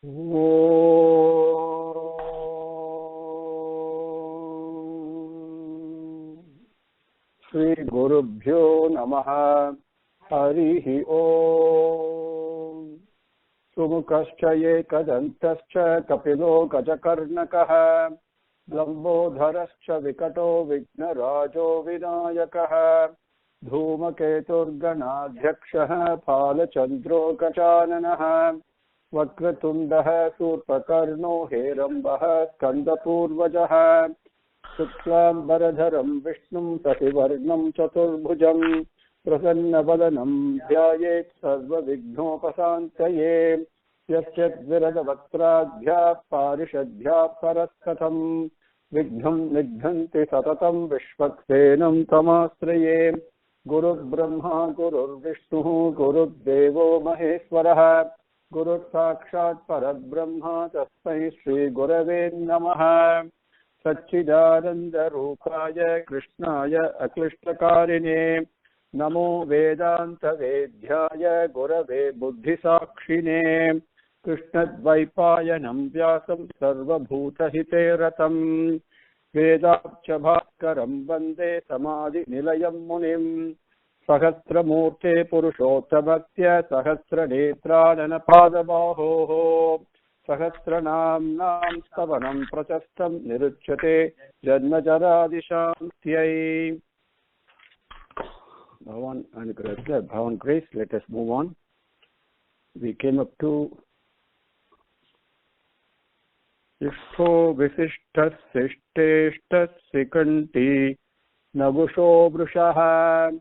Shri Gurubhyo Namaha. Harihi Om. Sumukascha Ekadantascha Kapilo Gajakarnakaha. Lambodharascha Vikato Vignarajo Vinayakaha. Dhumaketurganadhyakshaha Palachandro Gachananaha. Vakratundah Surpakarno Herambah Skandapurvajaha. Shuklam Baradharam Vishnum Sasivarnam Chaturbhujam. Prasannabalanam Dhyayet Sarva Vignopasantaye. Yasyat Viradavakradhya Parishadhya Paraskatam. Vigham Nidhanti Satatam Vishwaksenam Tamasraye. Guru Brahma Guru Vishnu Guru Devo Maheswaraha. Guru Sakshat Parabrahma Tasmai Shri Gurave Namaha. Satchidananda Rupaya Krishnaya Aklishtakarine. Namo Vedanta Vedhyaya Gurave Buddhisakshine. Krishnadvaipayanam Vyasam Sarvabhutahite Ratam. Vedabcha Bhaskaram Vande Samadhi Nilayam Munim. Sahasramurte Purushottabhaktya Sahasranetrānana Padabaho. Sahasranamnam Stavanam Prachastam Niruchyate Janmajaradishantyai. Bhavan and Bhavan Grace, let us move on. We came up to Ishto Visishtas Sishteshtas Sikanti Nagusho Brushaha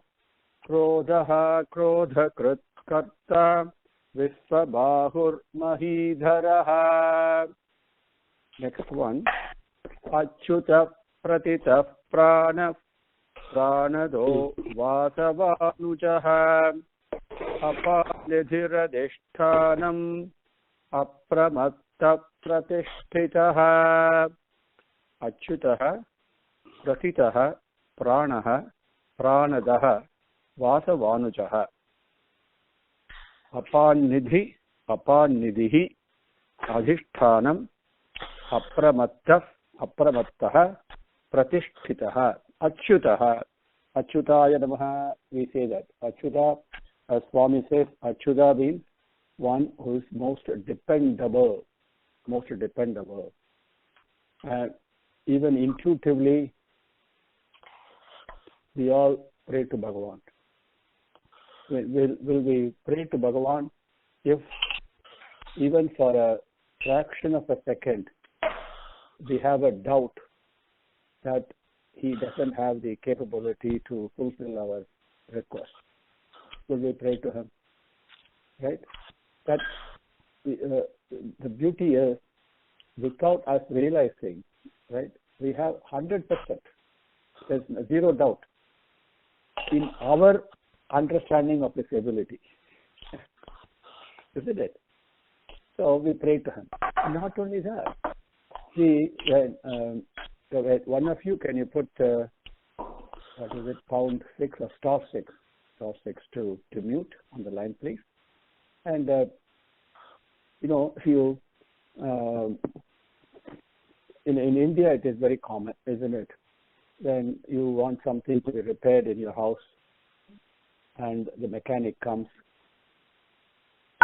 Krodhaha Krodhakrit Karta Visvabahur Mahidharaha. Next one. Achyuta Pratita Prana Pranado Vasavanujaha Apalidhiradishtanam Apramatta Pratisthitaha. Achyutaha Pratitaha Pranaha Pranadaha Vasavanujaha Apanidhi Adhishtanam Apramattaha Pratisthitaha. Achyutaha. Achyutaya Namaha. We say that. Achyuta, as Swami says, Achyuta means one who is most dependable. Most dependable. Even intuitively, we all pray to Bhagavan. Will we pray to Bhagavan if even for a fraction of a second we have a doubt that he doesn't have the capability to fulfill our request? Will we pray to him? Right? That the beauty is, without us realizing, right, we have 100%. There's zero doubt in our understanding of his ability. Isn't it? So we pray to him. Not only that, see, one of you, can you put what is it, pound 6 or star 6 to mute on the line, please? And if you in India, it is very common, isn't it? When you want something to be repaired in your house and the mechanic comes,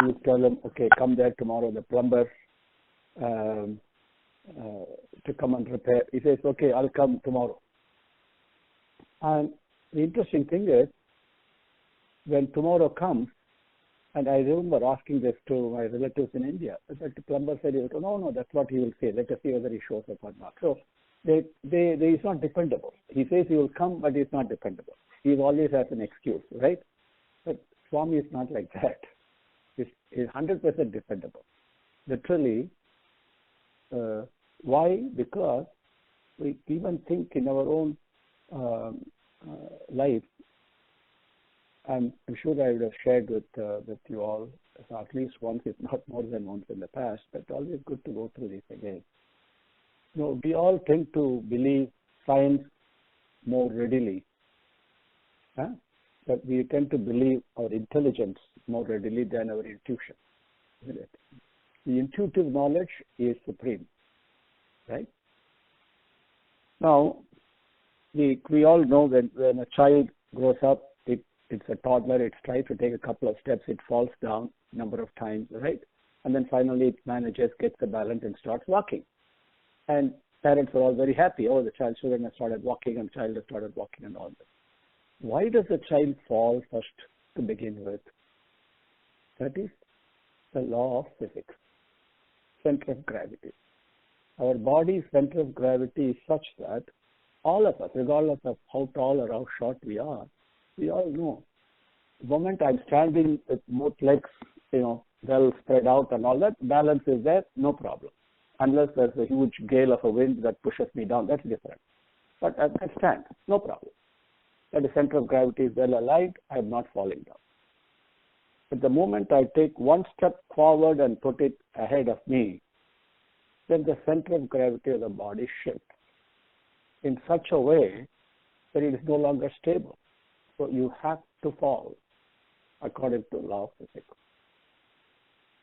you tell him, okay, come there tomorrow, the plumber to come and repair. He says, okay, I'll come tomorrow. And the interesting thing is, when tomorrow comes, and I remember asking this to my relatives in India, but the plumber said, no, that's what he will say. Let us see whether he shows up or not. So he's not dependable. He says he will come, but he's not dependable. He always has an excuse, right? But Swami is not like that. He's 100% dependable. Literally, why? Because we even think in our own life. I'm sure I would have shared with you all at least once, if not more than once in the past, but always good to go through this again. We all tend to believe science more readily. But we tend to believe our intelligence more readily than our intuition, isn't it? The intuitive knowledge is supreme, right? Now, we all know when a child grows up, it's a toddler, it tries to take a couple of steps, it falls down a number of times, right? And then finally it manages, gets the balance and starts walking. And parents are all very happy. Oh, the children has started walking and child has started walking and all that. Why does the child fall first to begin with? That is the law of physics, center of gravity. Our body's center of gravity is such that all of us, regardless of how tall or how short we all know. The moment I'm standing with both legs, well spread out and all that, balance is there, no problem. Unless there's a huge gale of a wind that pushes me down, that's different. But I stand, no problem. That the center of gravity is well aligned, I am not falling down. But the moment I take one step forward and put it ahead of me, then the center of gravity of the body shifts in such a way that it is no longer stable. So you have to fall according to the law of physics.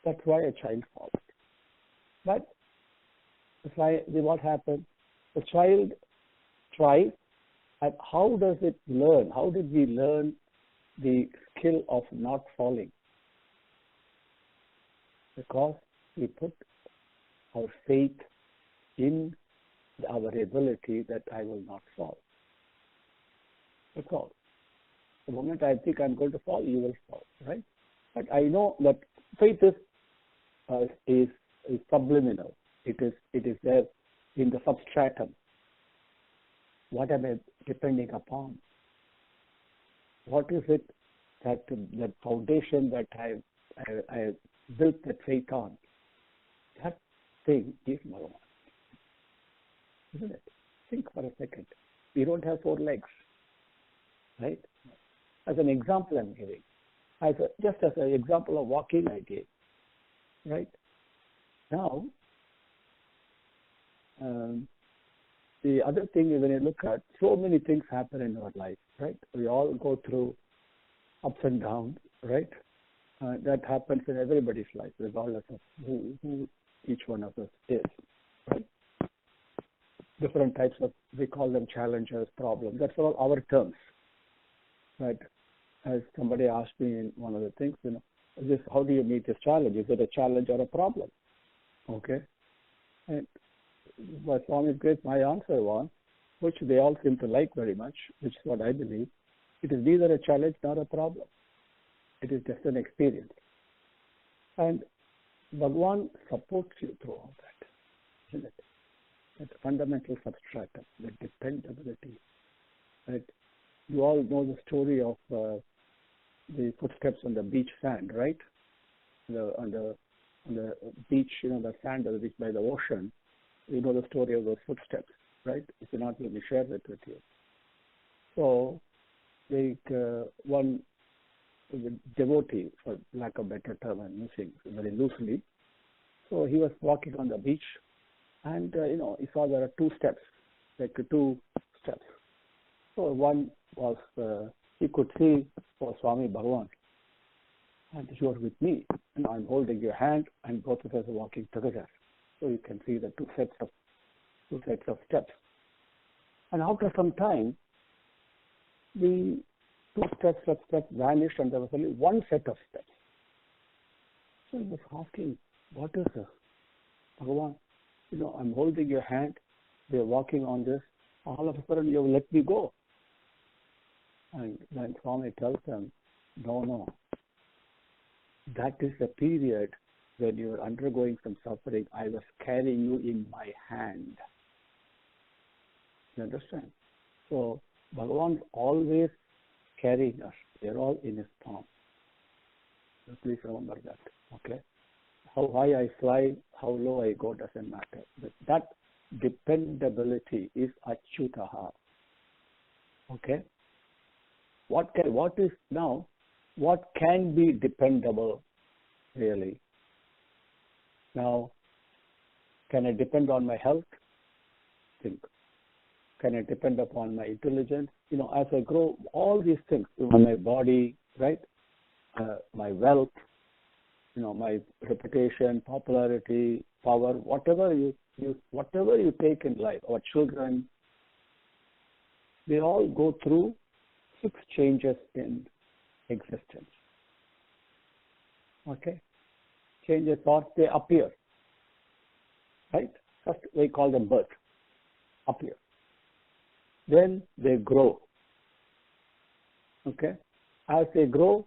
That's why a child falls. But what happens? The child tries, and how does it learn? How did we learn the skill of not falling? Because we put our faith in our ability that I will not fall. That's all. The moment I think I'm going to fall, you will fall, right? But I know that faith is subliminal. It is there in the substratum. What am I depending upon? What is it that foundation that I built that faith on? That thing is Bhagavan. Isn't it? Think for a second. We don't have 4 legs, right? As an example I'm giving. Just as an example of walking I gave, right? Now, the other thing is when you look at, so many things happen in our life, right? We all go through ups and downs, right? That happens in everybody's life, regardless of who each one of us is, right? Different types of, we call them challenges, problems. That's all our terms, right? As somebody asked me in one of the things, how do you meet this challenge? Is it a challenge or a problem? Okay. And by Swami's grace, my answer was, which they all seem to like very much, which is what I believe, it is neither a challenge nor a problem. It is just an experience. And Bhagavan supports you through all that, isn't it? That fundamental substratum, the dependability. Right? You all know the story of the footsteps on the beach sand, right? On the beach, the sand on the beach by the ocean. You know the story of those footsteps, right? If you're not, let me share that with you. So, one devotee, for lack of a better term, I'm using very loosely. So he was walking on the beach, and he saw there are 2 steps, like 2 steps. So one was he could see for Swami Bhagavan, and you are with me, and I'm holding your hand, and both of us are walking together. So you can see the 2 sets of steps. And after some time, the 2 sets of steps vanished, and there was only 1 set of steps. So he was asking, what is this? Bhagavan, I'm holding your hand, we are walking on this, all of a sudden you let me go. And then Swami tells them, no. That is the period when you are undergoing some suffering. I was carrying you in my hand. You understand? So Bhagavan is always carrying us. We are all in his palm. So please remember that. Okay? How high I fly, how low I go doesn't matter. But that dependability is achyutaha. Okay? What can be dependable, really? Now, can I depend on my health? Think. Can I depend upon my intelligence? As I grow, all these things, my body, right? My wealth, my reputation, popularity, power, whatever you take in life, our children, they all go through 6 changes in existence. Okay? Changes, or they appear. Right? First we call them birth. Appear. Then they grow. Okay? As they grow,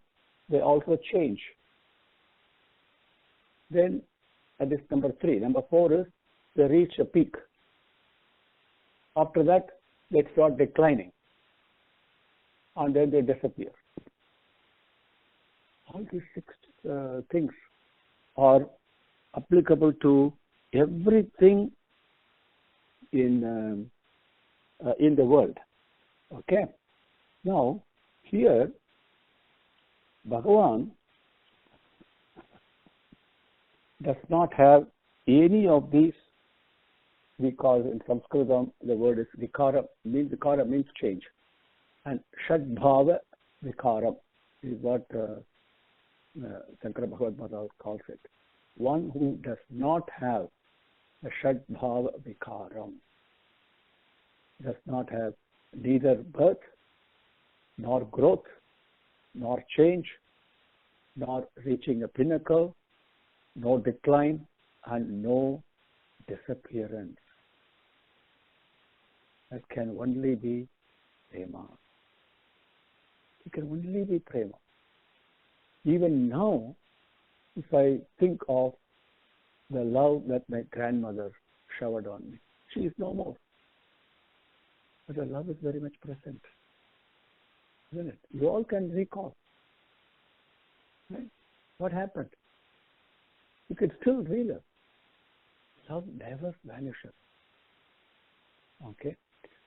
they also change. Then, that is number 3. Number 4 is they reach a peak. After that, they start declining. And then they disappear. All these 6 things are applicable to everything in the world. Okay? Now, here, Bhagavan does not have any of these, because in Sanskritam the word is vikara. Vikara means change. And Shadbhava Vikaram is what Sankara Bhashyam calls it. One who does not have a Shadbhava Vikaram, does not have neither birth, nor growth, nor change, nor reaching a pinnacle, no decline, and no disappearance. That can only be prema. It can only be prema. Even now, if I think of the love that my grandmother showered on me, she is no more. But her love is very much present. Isn't it? You all can recall. Right? What happened? You can still relive. Love never vanishes. Okay?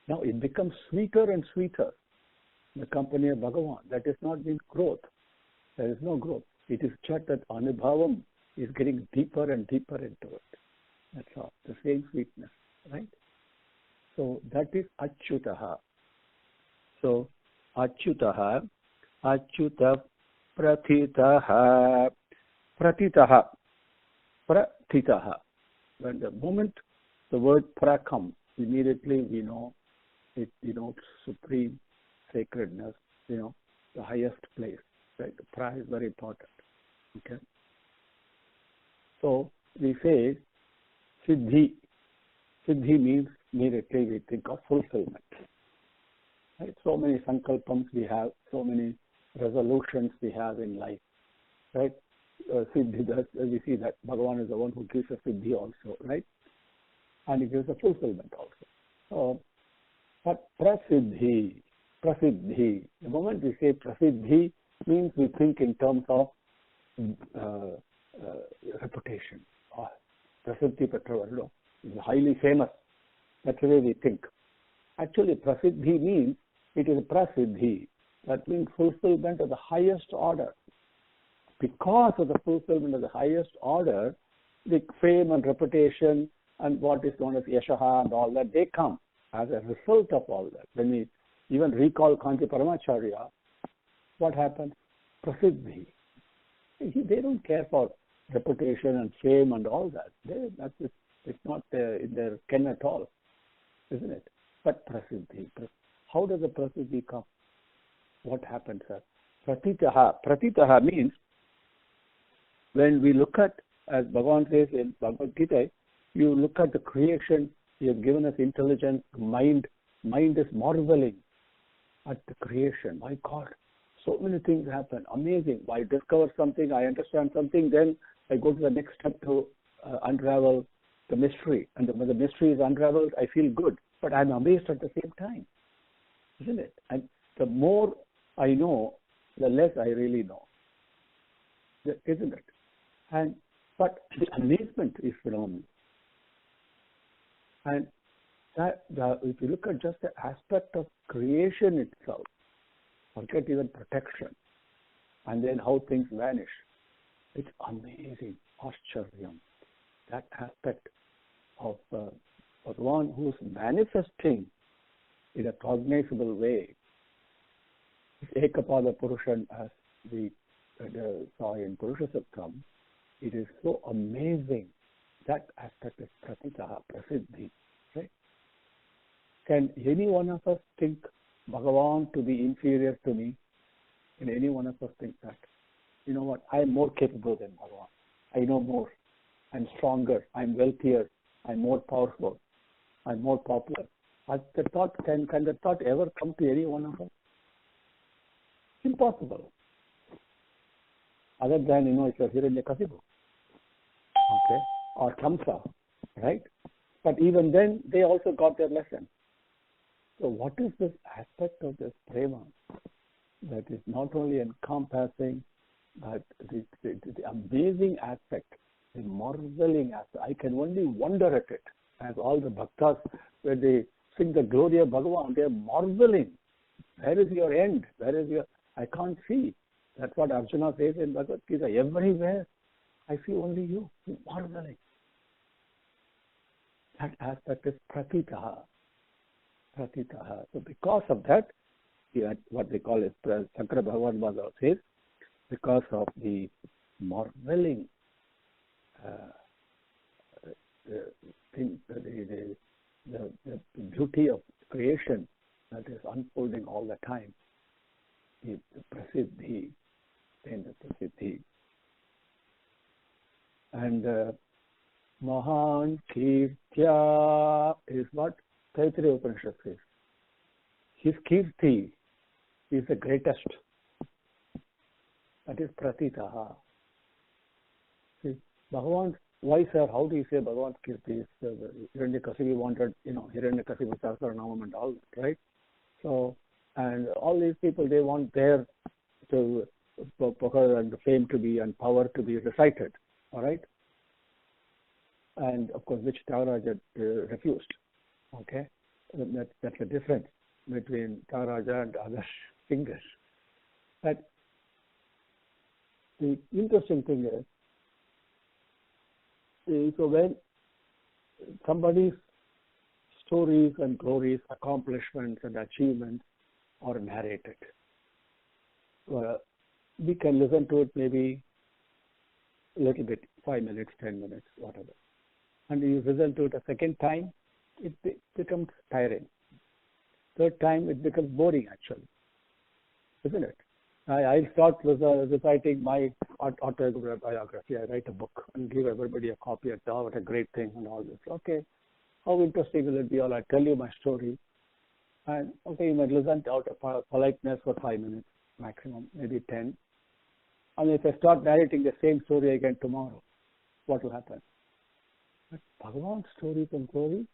Now it becomes sweeter and sweeter in the company of Bhagavan. That is not mean growth. There is no growth. It is just that Anubhavam is getting deeper and deeper into it. That's all. The same sweetness. Right? So that is Achyutaha. So Achyutaha, Achyuta Prathitaha, Pratitaha, Pratitaha. When the moment the word pra comes, immediately we know it denotes supreme sacredness, the highest place. Right? The pra is very important. Okay. So we say Siddhi. Siddhi means immediately we think of fulfillment. Right? So many sankalpams we have, so many resolutions we have in life. Right? Siddhi, we see that Bhagavan is the one who gives a Siddhi also, right? And he gives a fulfillment also. So, but Prasiddhi, the moment we say Prasiddhi, means we think in terms of reputation. Prasiddhi Petravardo is highly famous. That's the way we think. Actually, Prasiddhi means it is Prasiddhi. That means fulfillment of the highest order. Because of the fulfillment of the highest order, the fame and reputation and what is known as Yashaha and all that, they come as a result of all that. When we even recall Kanchi Paramacharya, what happened? Prasiddhi. They don't care for reputation and fame and all that. It's not in their ken at all, isn't it? But Prasiddhi. How does the Prasiddhi come? What happens, sir? Pratitaha. Pratitaha means when we look at, as Bhagavan says in Bhagavad Gita, you look at the creation, He has given us intelligence, mind. Mind is marveling at the creation. My God, so many things happen. Amazing. I discover something, I understand something, then I go to the next step to unravel the mystery. And when the mystery is unraveled, I feel good. But I'm amazed at the same time. Isn't it? And the more I know, the less I really know. Isn't it? But the amazement is phenomenal. And if you look at just the aspect of creation itself, forget even protection, and then how things vanish, it's amazing, Ascharyam. That aspect of one who's manifesting in a cognizable way. Ekapada Purushan, as we saw in Purusha Suktam, It is so amazing. That aspect is pratitaha, prasiddhi. Right? Can any one of us think Bhagavan to be inferior to me? Can any one of us think that? You know what? I am more capable than Bhagavan. I know more. I'm stronger. I'm wealthier. I'm more powerful. I'm more popular. Can the thought ever come to any one of us? Impossible. Other than, if you're here in the Kasibu, okay, or Kamsa, right? But even then, they also got their lesson. So what is this aspect of this prema that is not only encompassing, but the amazing aspect, the marveling aspect? I can only wonder at it. As all the bhaktas, when they sing the glory of Bhagavan, they are marveling. Where is your end? I can't see. That's what Arjuna says in Bhagavad Gita. Everywhere, I see only you. Marveling. That aspect is pratitaha. So because of that, what they call is Sankara Bhagavan says, because of the marveling the beauty of creation that is unfolding all the time, the prasiddhi, then the prasiddhi. And Mahan Kirtya is what Taittiriya Upanishad says. His Kirti is the greatest. That is Pratitaha. See, Bhagavan, why sir, how do you say Bhagavan's Kirti? Hiranyakasipu wanted, Hiranyakasipu Sahasranamam and all, right? So, and all these people, they want their and fame to be and power to be recited, all right? And of course, which Tyagaraja refused, okay? That's the difference between Tyagaraja and other singers. But the interesting thing is, so when somebody's stories and glories, accomplishments and achievements are narrated, we can listen to it maybe a little bit, 5 minutes, 10 minutes, whatever. And you listen to it a second time, it becomes tiring. Third time, it becomes boring actually, isn't it? I start reciting my autobiography. I write a book and give everybody a copy and tell what a great thing and all this. Okay, how interesting will it be? I tell you my story. And okay, you might listen out of politeness for 5 minutes maximum, maybe 10. And if I start narrating the same story again tomorrow, what will happen? But Bhagavan's stories and glory,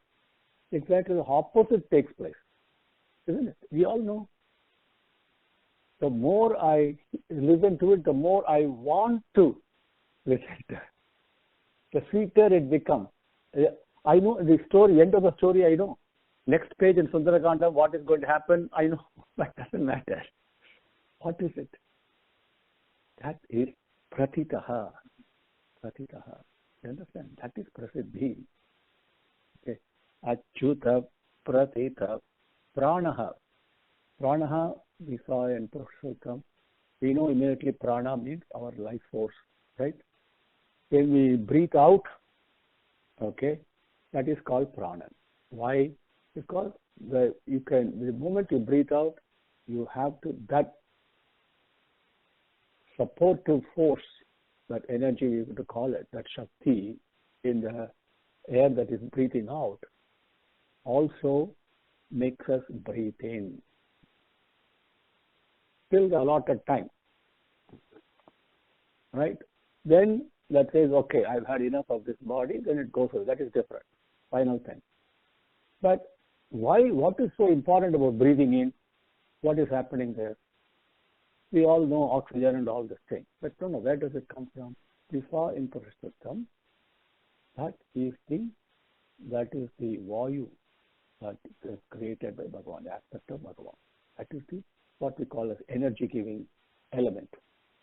exactly the opposite takes place, isn't it? We all know. The more I listen to it, the more I want to listen to it. The sweeter it becomes. I know the story, end of the story I know. Next page in Sundarakanda, what is going to happen, I know, but it doesn't matter. What is it? That is pratitaha. Pratitaha. You understand? That is prasiddhi. Okay. Achyuta pratita pranaha. Pranaha, we saw in Slokam. We know immediately prana means our life force, right? When we breathe out, okay, that is called prana. Why? Because the moment you breathe out, you have that supportive force, that energy, we would call it, that Shakti in the air that is breathing out, also makes us breathe in till the allotted time, right? Then that says, okay, I've had enough of this body, then it goes away. That is different, final thing. But what is so important about breathing in? What is happening there? We all know oxygen and all this thing, but no, where does it come from? We saw in Purushottam, that is the Vayu that is created by Bhagavan, the aspect of Bhagavan. That is what we call as energy-giving element,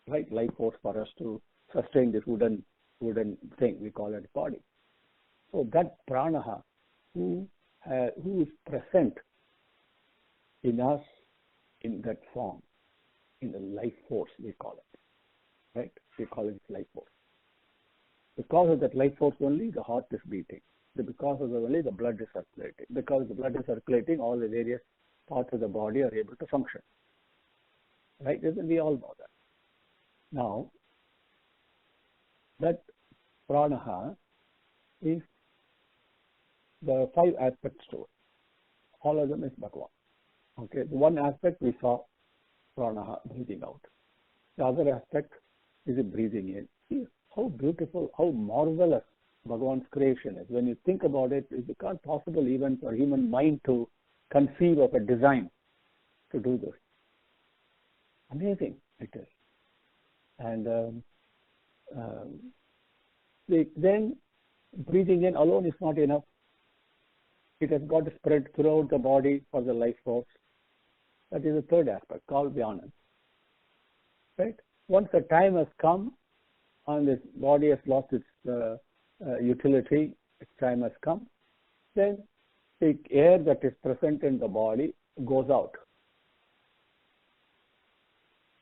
right? Life force for us to sustain this wooden thing, we call it body. So that pranaha, who is present in us in that form, in the life force, we call it, right? We call it life force. Because of that life force only, the heart is beating. Because of that only, the blood is circulating. Because the blood is circulating, all the various parts of the body are able to function. Right? We all know that. Now, that pranaha is the 5 aspects to it. All of them is Bhagavan. Okay, the one aspect we saw, pranaha, breathing out. The other aspect is breathing in. See how beautiful, how marvelous Bhagavan's creation is. When you think about it, it can't possible even for human mind to conceive of a design to do this. Amazing it is. And then breathing in alone is not enough. It has got to spread throughout the body for the life force. That is the third aspect, called Vyanan. Right? Once the time has come and this body has lost its utility, its time has come, then the air that is present in the body goes out.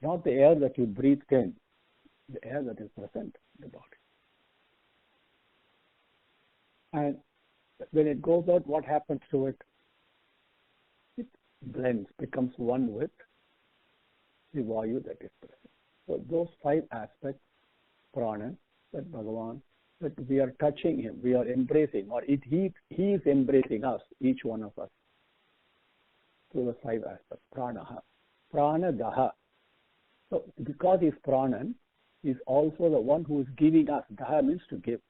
Not the air that you breathed in, the air that is present in the body. And when it goes out, what happens to it? It blends, becomes one with the Vayu that is present. So those 5 aspects, prana, that Bhagavan, that we are touching him, we are embracing, or he is embracing us, each one of us, through the 5 aspects. Pranaha, pranadaha. So because he is pranan, he is also the one who is giving us. Daha means to give.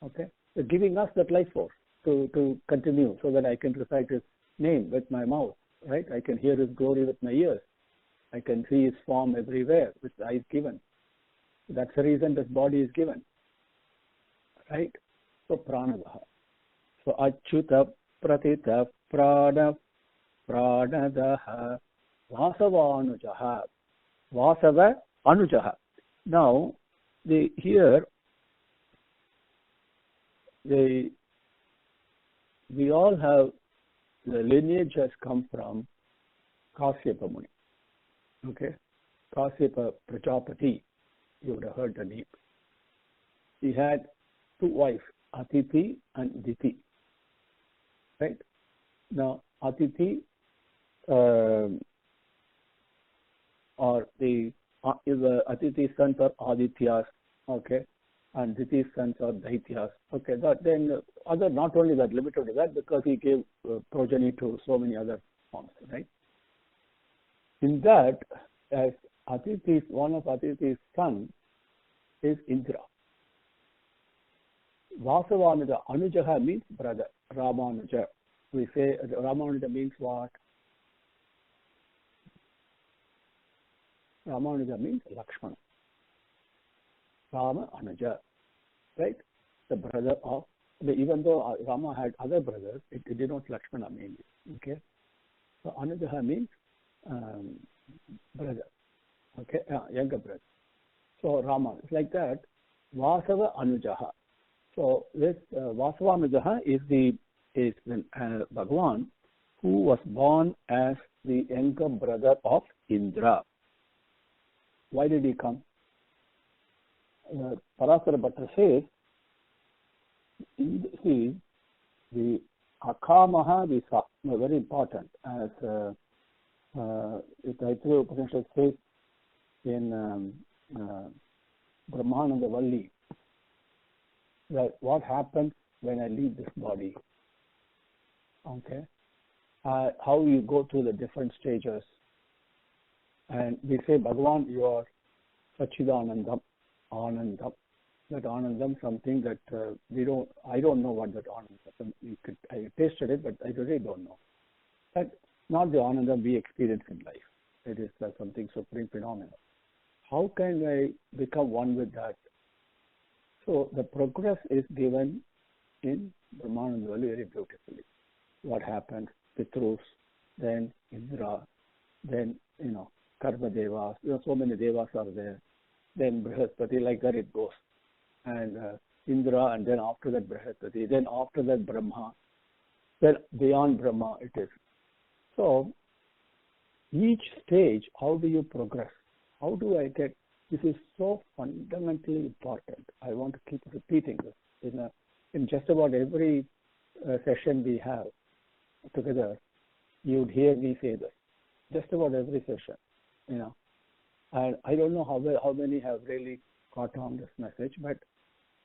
Okay? So giving us that life force to continue, so that I can recite his name with my mouth, right? I can hear his glory with my ears. I can see his form everywhere with the eyes given. That's the reason this body is given. Right? So pranadaha. So achyuta pratita prana pranadaha vasavanujaha. Vasava anujaha. Now, here we all have, the lineage has come from Kasyapa Muni. Okay? Kasyapa Prajapati, you would have heard the name. He had 2 wives, Atiti and Diti. Right? Now, Atiti or the Atiti's sons are Adityas, okay, and Diti's sons are Daityas. Okay, but then other, not only that, limited to that, because he gave progeny to so many other forms, right? In that, as one of Atiti's sons is Indra. Vasavanuja, Anujaha means brother, Ramanuja. We say Ramanuja means what? Ramanuja means Lakshmana. Rama Anuja, right? The brother of, even though Rama had other brothers, it denotes Lakshmana mainly. Okay? So Anujaha means brother. Okay? Younger brother. So Rama, it's like that. Vasava Anujaha. So this Vasava Anujaha is Bhagavan, who was born as the younger brother of Indra. Why did he come? Parasara Bhattar says, see, the Akamaha Visa, very important, as the Taittiriya Upanishad says in Brahmananda Valli, that what happens when I leave this body? Okay, how you go through the different stages. And we say, Bhagavan, you are Sachidanandam, Anandam. That Anandam, something that I don't know what that Anandam is. I tasted it, but I really don't know. That's not the Anandam we experience in life. It is something supreme phenomenal. How can I become one with that? So the progress is given in Brahmananda very beautifully. What happens? Pitrus, then Indra, then, Karma Devas, so many Devas are there. Then Brihaspati, like that it goes. And Indra, and then after that Brihaspati, then after that Brahma, then beyond Brahma it is. So, each stage, how do you progress? How do I get This is so fundamentally important. I want to keep repeating this in just about every session we have together. You'd hear me say this. Just about every session, And I don't know how many have really caught on this message, but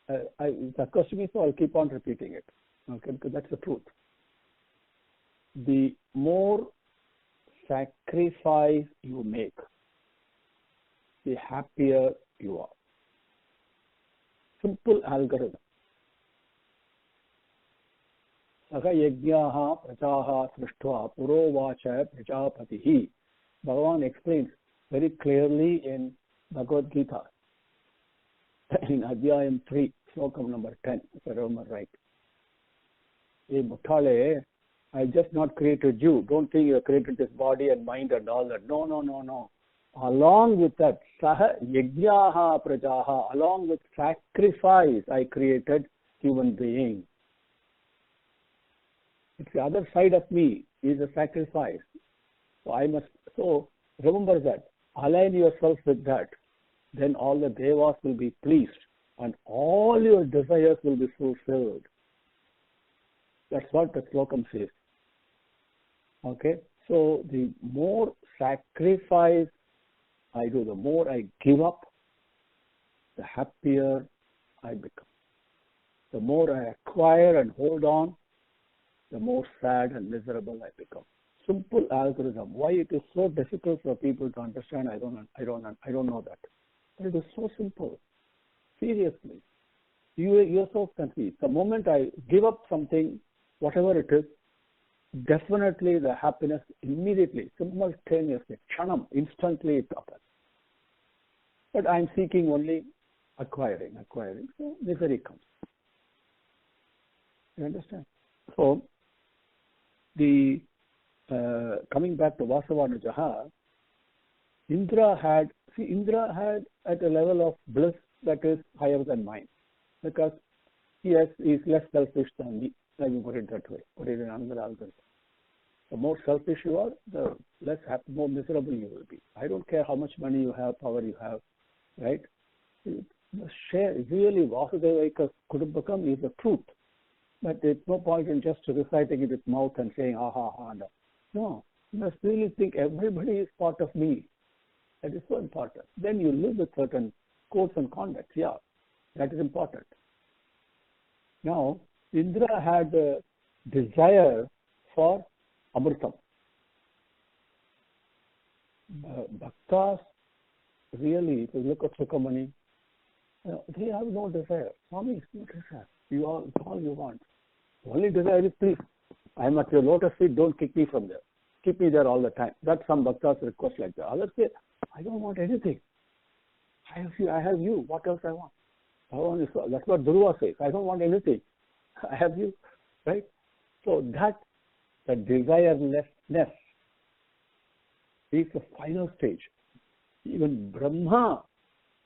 it occurs to me, so I'll keep on repeating it. Okay, because that's the truth. The more sacrifice you make, the happier you are. Simple algorithm. Saga yajnaha prajaha srishtva purovacha prajapatihi. Bhagavan explains very clearly in Bhagavad Gita, in Adhyayam 3, Slokam number 10, if I remember right. Hey, Muttale, I just not created you. Don't think you have created this body and mind and all that. No. Along with that, saha yajnaha prajaha, along with sacrifice, I created human being. It's the other side of me is a sacrifice. So remember that. Align yourself with that. Then all the devas will be pleased and all your desires will be fulfilled. That's what the Slokam says. Okay? So the more sacrifice I do, the more I give up, the happier I become. The more I acquire and hold on, the more sad and miserable I become. Simple algorithm. Why it is so difficult for people to understand, I don't know that. But it is so simple. Seriously. You're so confused. The moment I give up something, whatever it is, definitely the happiness immediately, simultaneously, kshanam, instantly it happens. But I'm seeking only acquiring. So misery comes. You understand? So, coming back to Vasavanujaha, Indra had at a level of bliss that is higher than mine, because he is less selfish than me. Let me put it that way. Put it in another algorithm. The more selfish you are, the less happy, more miserable you will be. I don't care how much money you have, power you have, right? You must share. Really, Vasudeva Kudumbakam is the truth. But there's no point in just reciting it with mouth and saying, ha. No, you must really think everybody is part of me. That is so important. Then you live with certain codes and conduct. Yeah, that is important. Now, Indra had a desire for Amritam. Bhaktas, really, if you look at Sukamani, they have no desire. Swami is no desire. It's all you want. The only desire is, please, I am at your lotus feet, don't kick me from there. Keep me there all the time. That's some bhaktas request like that. Others say, I don't want anything. I have you. What else I want? That's what Dhruva says. I don't want anything. I have you. Right? So the desirelessness is the final stage. Even Brahma,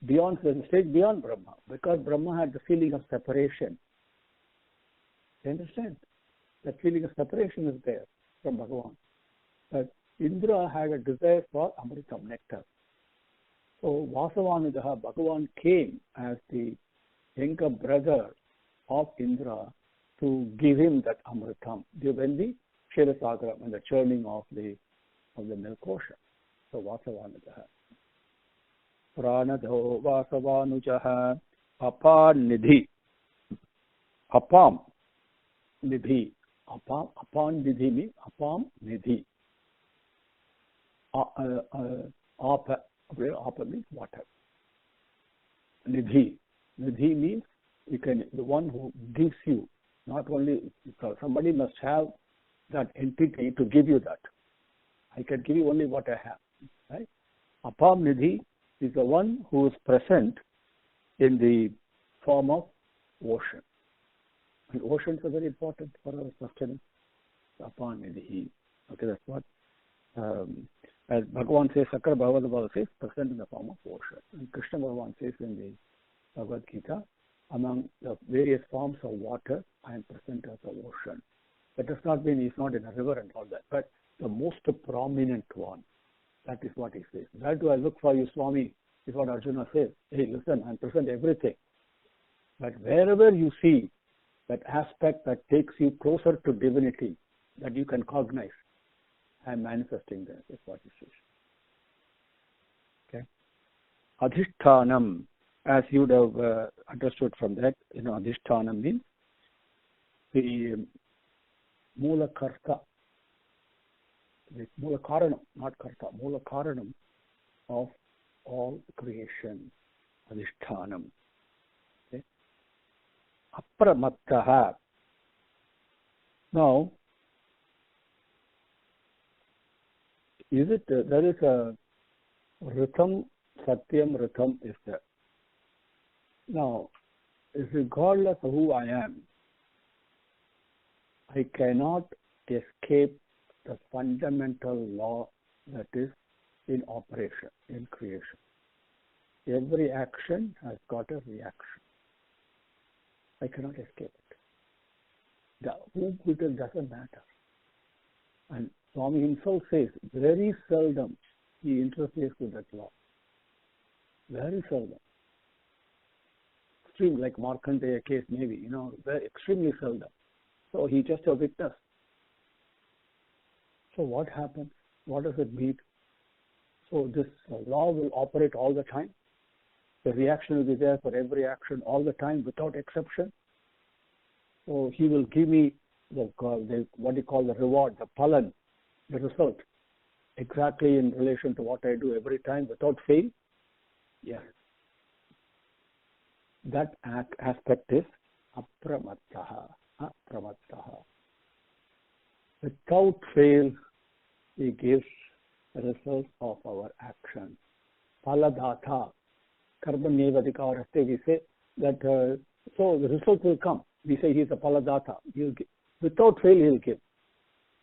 there's a stage beyond Brahma, because Brahma had the feeling of separation. You understand? That feeling of separation is there from Bhagavan. But Indra had a desire for Amritam, nectar. So Vasavanujaha, Bhagavan came as the younger brother of Indra to give him that Amritam, when the Kshetrasagar and the churning of the milk ocean. So Vasavanujaha. Pranadho Vasavanujaha Apam Nidhi. Apam Nidhi. Apam Nidhi means Apam Nidhi. Apa means water. Nidhi. Nidhi means the one who gives you. Not only, somebody must have that entity to give you that. I can give you only what I have. Right? Apam Nidhi is the one who is present in the form of ocean. And oceans are very important for our sustenance. Apam Nidhi. Okay, that's what. As Bhagavan says, Sankara Bhashyam says, present in the form of ocean. And Krishna Bhagavan says in the Bhagavad Gita, among the various forms of water, I am present as the ocean. That does not mean he's not in a river and all that, but the most prominent one. That is what he says. Where do I look for you, Swami? is what Arjuna says. Hey, listen, I'm present everything. But wherever you see that aspect that takes you closer to divinity, that you can cognize, I'm manifesting there, is what he says. Okay. Adhishthanam, as you would have understood from that, Adhishthanam means the Mula Karta, the Mula Karanam, not Karta, Mula Karanam of all creation, Adhishthanam. Okay. Apramattaha. Now, there is a Ritham, Satyam, Ritham is there. Now, regardless of who I am, I cannot escape the fundamental law that is in operation, in creation. Every action has got a reaction. I cannot escape it. The who it is doesn't matter. And Swami himself says, very seldom he interferes with that law. Very seldom. Extreme, like Markandeya case maybe, very extremely seldom. So he just a witness. So what happens? What does it mean? So this law will operate all the time. The reaction will be there for every action all the time without exception. So he will give me what you call the reward, the palan, the result, exactly in relation to what I do every time without fail. Yes. That aspect is apramattaha. Without fail, he gives the result of our action. Paladata. Karmanyevadikaraste, we say that, so the result will come. We say he is a paladata. He'll give. Without fail, he'll give.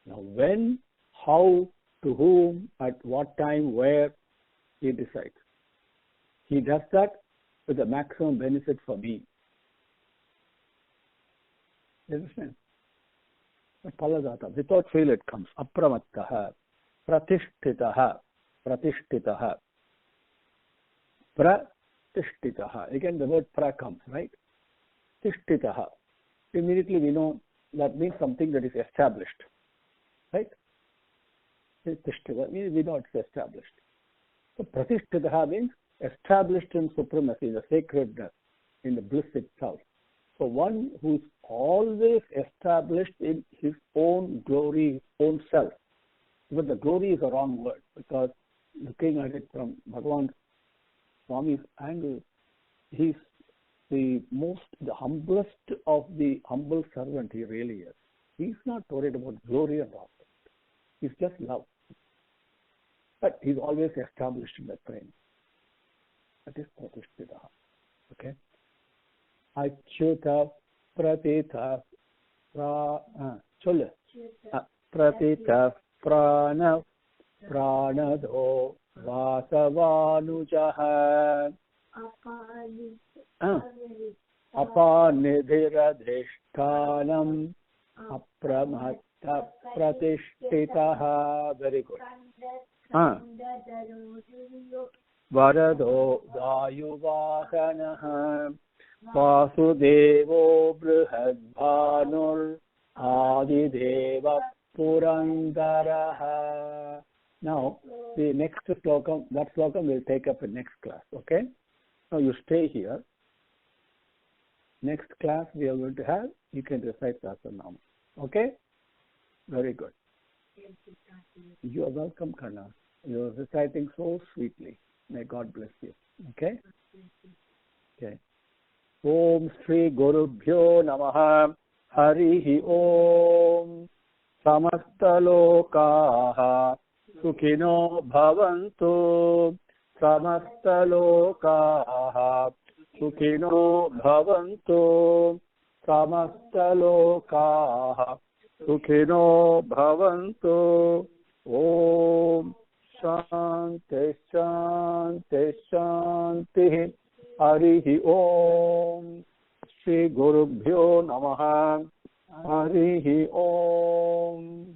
Now, when, how, to whom, at what time, where, he decides. He does that with the maximum benefit for me. You understand? Paladata. Without fail, it comes. Apramattaha. Pratishtitaha. Pratishtitaha. Again, the word pra comes, right? Tishtitaha. Immediately we know that means something that is established. Right? Tishtita means we know it's established. So pratishtitaha means established in supremacy, the sacredness, in the bliss itself. So one who is always established in his own glory, his own self. But the glory is a wrong word, because looking at it from Bhagavan Swami's angle, he's the humblest of the humble servant. He really is. He's not worried about glory and all. He's just love. But he's always established in that frame. That is Pratishtita. Okay? Achyuta Pratita Pratita Prana Pranado Vasavanujaha Apanidhiradhishtanam Apramatta Pratishtitaha. Very good. Varado Vayuvahanaha Vasudevo Brihadbhanur Adideva Purandaraha. Now, the next slokam, that slokam we'll take up in next class, okay? Now you stay here. Next class we are going to have, you can recite Sahasranamam, okay? Very good. You are welcome, Karna. You are reciting so sweetly. May God bless you, okay? Okay. Om Shri Gurubhyo Namaha Harihi Om Samastalokaha Sukhino Bhavantu Samastalokaha Sukhino Bhavantu Samastalokaha Sukhino Bhavantu. Om Shanti Shanti Shanti. Harihi Om. Shri Gurubhyo Namaha. Harihi Om.